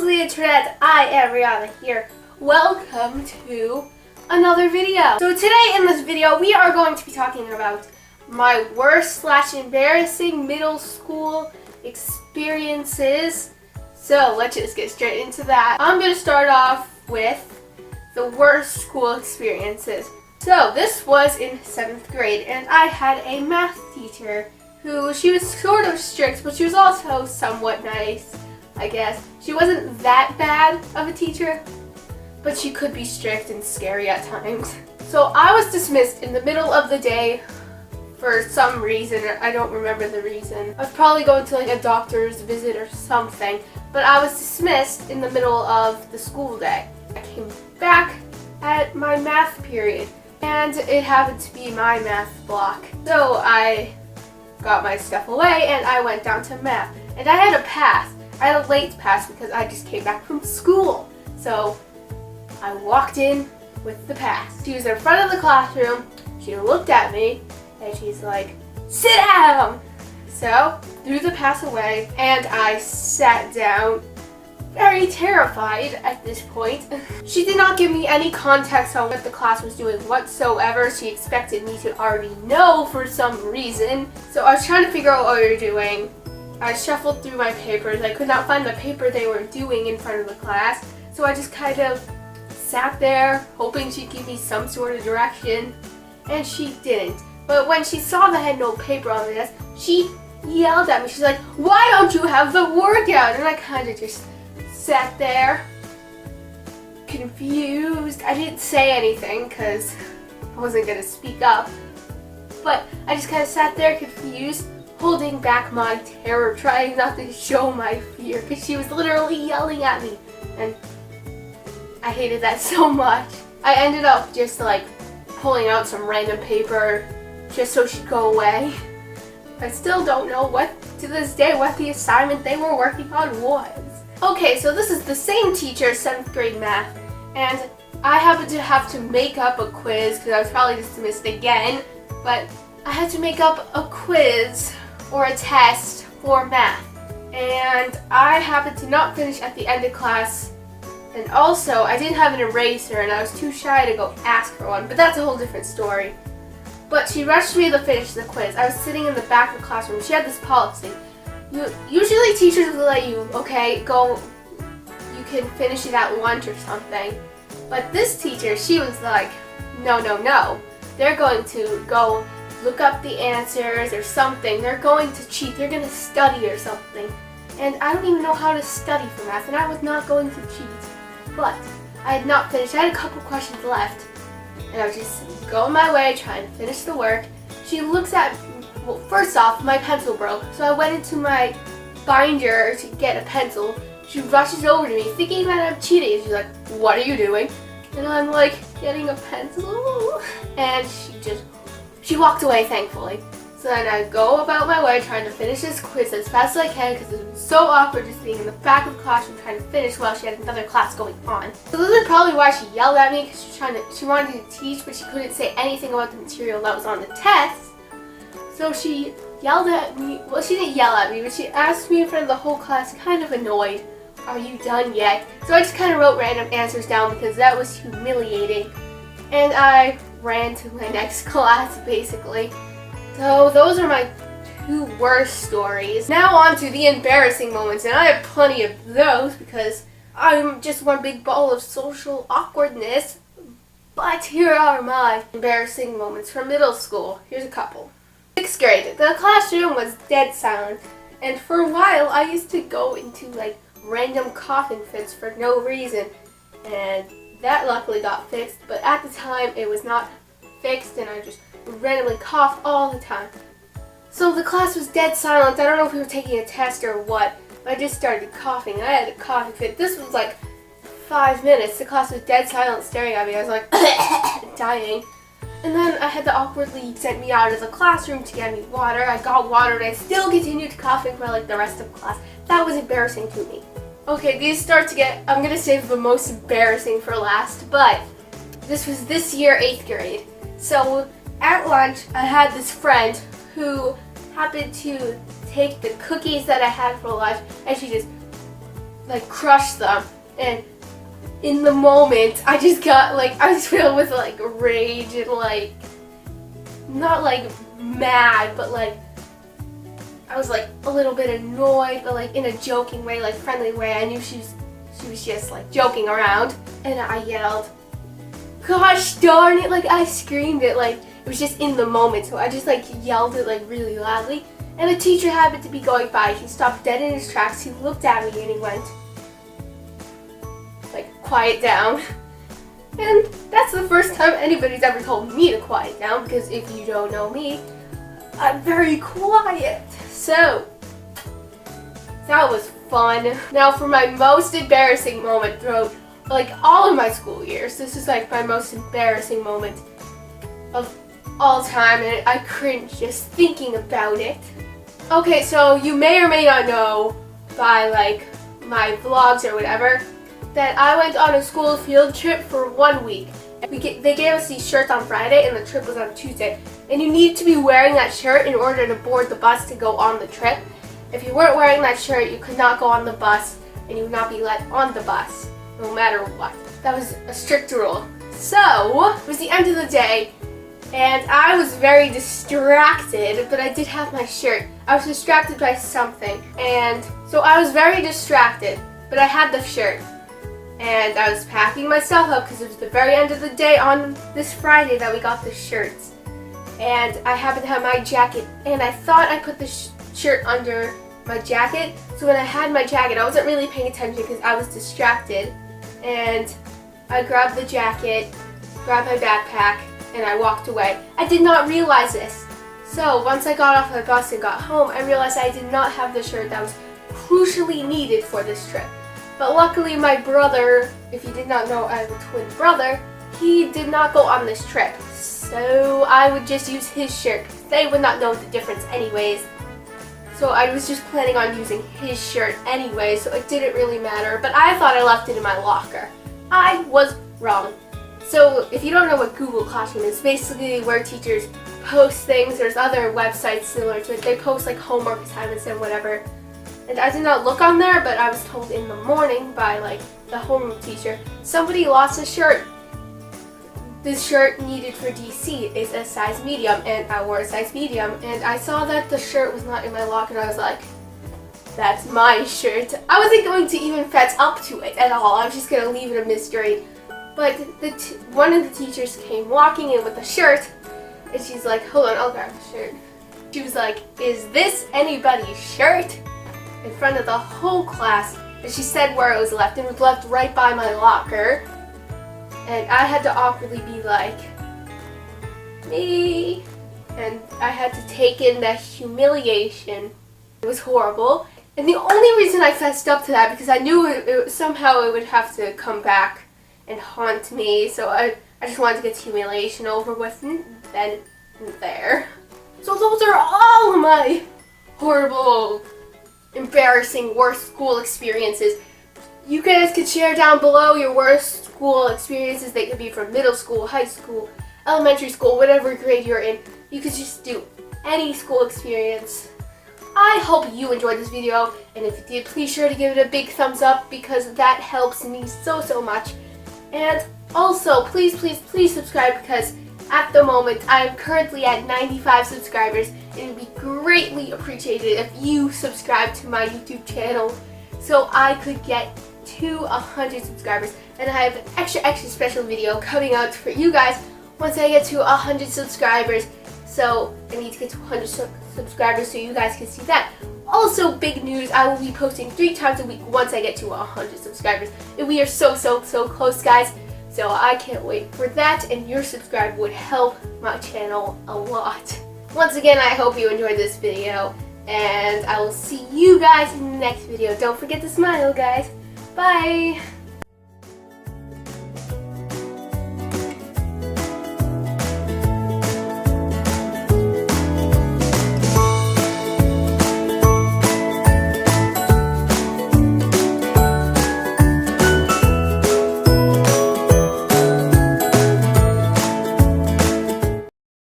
peoples of the internet, I am Riana here. Welcome to another video. So today in this video we are going to be talking about my worst / embarrassing middle school experiences. So let's just get straight into that. I'm going to start off with the worst school experiences. So this was in 7th grade and I had a math teacher who, she was sort of strict, but she was also somewhat nice, I guess. She wasn't that bad of a teacher, but she could be strict and scary at times. So I was dismissed in the middle of the day for some reason. I don't remember the reason. I was probably going to like a doctor's visit or something, but I was dismissed in the middle of the school day. I came back at my math period, and it happened to be my math block. So I got my stuff away and I went down to math. And I had a pass. I had a late pass because I just came back from school. So I walked in with the pass. She was in front of the classroom. She looked at me and she's like, "Sit down!" So threw the pass away and I sat down, very terrified at this point. She did not give me any context on what the class was doing whatsoever. She expected me to already know for some reason. So I was trying to figure out what we were doing. I shuffled through my papers. I could not find the paper they were doing in front of the class. So I just kind of sat there hoping she'd give me some sort of direction. And she didn't. But when she saw that I had no paper on the desk, she yelled at me. She's like, "Why don't you have the workout?" And I kind of just sat there, confused. I didn't say anything because I wasn't going to speak up. But I just kind of sat there confused, holding back my terror, trying not to show my fear because she was literally yelling at me. And I hated that so much. I ended up just like pulling out some random paper just so she'd go away. I still don't know to this day what the assignment they were working on was. Okay, so this is the same teacher, 7th grade math, and I happened to have to make up a quiz because I was probably dismissed again, but I had to make up a quiz or a test for math, and I happened to not finish at the end of class, and also I didn't have an eraser and I was too shy to go ask for one, but that's a whole different story. But she rushed me to finish the quiz. I was sitting in the back of the classroom. She had this policy. Usually teachers will let you, okay, go, you can finish it at lunch or something. But this teacher, she was like, no. They're going to go look up the answers or something. They're going to cheat. They're going to study or something. And I don't even know how to study for math, and I was not going to cheat. But I had not finished. I had a couple questions left. And I was just going my way, trying to finish the work. She looks at, well, first off, my pencil broke. So I went into my binder to get a pencil. She rushes over to me, thinking that I'm cheating. And she's like, "What are you doing?" And I'm like, "Getting a pencil." And she walked away, thankfully. So then I go about my way, trying to finish this quiz as fast as I can, because it was so awkward just being in the back of the classroom trying to finish while she had another class going on. So this is probably why she yelled at me, because she wanted to teach, but she couldn't say anything about the material that was on the test. So she yelled at me. Well, she didn't yell at me, but she asked me in front of the whole class, kind of annoyed, "Are you done yet?" So I just kind of wrote random answers down because that was humiliating. And I ran to my next class, basically. So those are my 2 worst stories. Now on to the embarrassing moments, and I have plenty of those because I'm just one big ball of social awkwardness. But here are my embarrassing moments from middle school. Here's a couple. 6th grade. The classroom was dead silent, and for a while I used to go into like random coughing fits for no reason, and that luckily got fixed, but at the time it was not fixed and I just randomly cough all the time. So the class was dead silent. I don't know if we were taking a test or what, but I just started coughing and I had a coughing fit. This was like 5 minutes. The class was dead silent staring at me. I was like dying. And then I had to awkwardly send me out of the classroom to get me water. I got water and I still continued coughing for like the rest of class. That was embarrassing to me. Okay, these start to get, I'm gonna save the most embarrassing for last, but this was this year, 8th grade. So at lunch, I had this friend who happened to take the cookies that I had for lunch, and she just like crush them. And in the moment, I just got like, I was filled with like rage and like, not like mad, but like, I was like a little bit annoyed, but like in a joking way, like friendly way. I knew she was just like joking around, and I yelled, "Gosh darn it!" Like I screamed it, like it was just in the moment. So I just like yelled it like really loudly. And a teacher happened to be going by. He stopped dead in his tracks. He looked at me and he went, like, quiet down. And that's the first time anybody's ever told me to quiet down, because if you don't know me, I'm very quiet. So, that was fun. Now for my most embarrassing moment throughout, like, all of my school years. This is like my most embarrassing moment of all time, and I cringe just thinking about it. Okay, so you may or may not know by like my vlogs or whatever that I went on a school field trip for 1 week. They gave us these shirts on Friday and the trip was on Tuesday. And you need to be wearing that shirt in order to board the bus to go on the trip. If you weren't wearing that shirt, you could not go on the bus and you would not be let on the bus, no matter what. That was a strict rule. So, it was the end of the day and I was very distracted, but I did have my shirt. I was distracted by something, and so I was very distracted, but I had the shirt. And I was packing my stuff up because it was the very end of the day on this Friday that we got the shirts. And I happened to have my jacket, and I thought I put the shirt under my jacket. So when I had my jacket, I wasn't really paying attention because I was distracted. And I grabbed the jacket, grabbed my backpack, and I walked away. I did not realize this. So once I got off the bus and got home, I realized I did not have the shirt that was crucially needed for this trip. But luckily my brother, if you did not know I have a twin brother, he did not go on this trip. So I would just use his shirt. They would not know the difference anyways. So I was just planning on using his shirt anyway, so it didn't really matter. But I thought I left it in my locker. I was wrong. So if you don't know what Google Classroom is, basically where teachers post things. There's other websites similar to it. They post like homework assignments and whatever. And I did not look on there, but I was told in the morning by like the homeroom teacher, somebody lost a shirt. This shirt needed for DC is a size medium, and I wore a size medium. And I saw that the shirt was not in my locker, and I was like, that's my shirt. I wasn't going to even fess up to it at all. I was just going to leave it a mystery. But one of the teachers came walking in with a shirt, and she's like, hold on, I'll grab the shirt. She was like, is this anybody's shirt? In front of the whole class. And she said where it was left, and it was left right by my locker. And I had to awkwardly be like, me. And I had to take in the humiliation. It was horrible. And the only reason I fessed up to that, because I knew somehow it would have to come back and haunt me, so I just wanted to get the humiliation over with, and then there. So those are all of my horrible, embarrassing, worst school experiences. You guys could share down below your worst school experiences. They could be from middle school, high school, elementary school, whatever grade you're in. You could just do any school experience. I hope you enjoyed this video, and if you did, please sure to give it a big thumbs up because that helps me so much. And also, please subscribe because at the moment I am currently at 95 subscribers, and it would be greatly appreciated if you subscribe to my YouTube channel so I could get to 100 subscribers. And I have an extra special video coming out for you guys once I get to 100 subscribers. So I need to get to 100 subscribers so you guys can see that. Also, big news, I will be posting 3 times a week once I get to 100 subscribers. And we are so close, guys. So I can't wait for that, and your subscribe would help my channel a lot. Once again, I hope you enjoyed this video, and I will see you guys in the next video. Don't forget to smile, guys. Bye!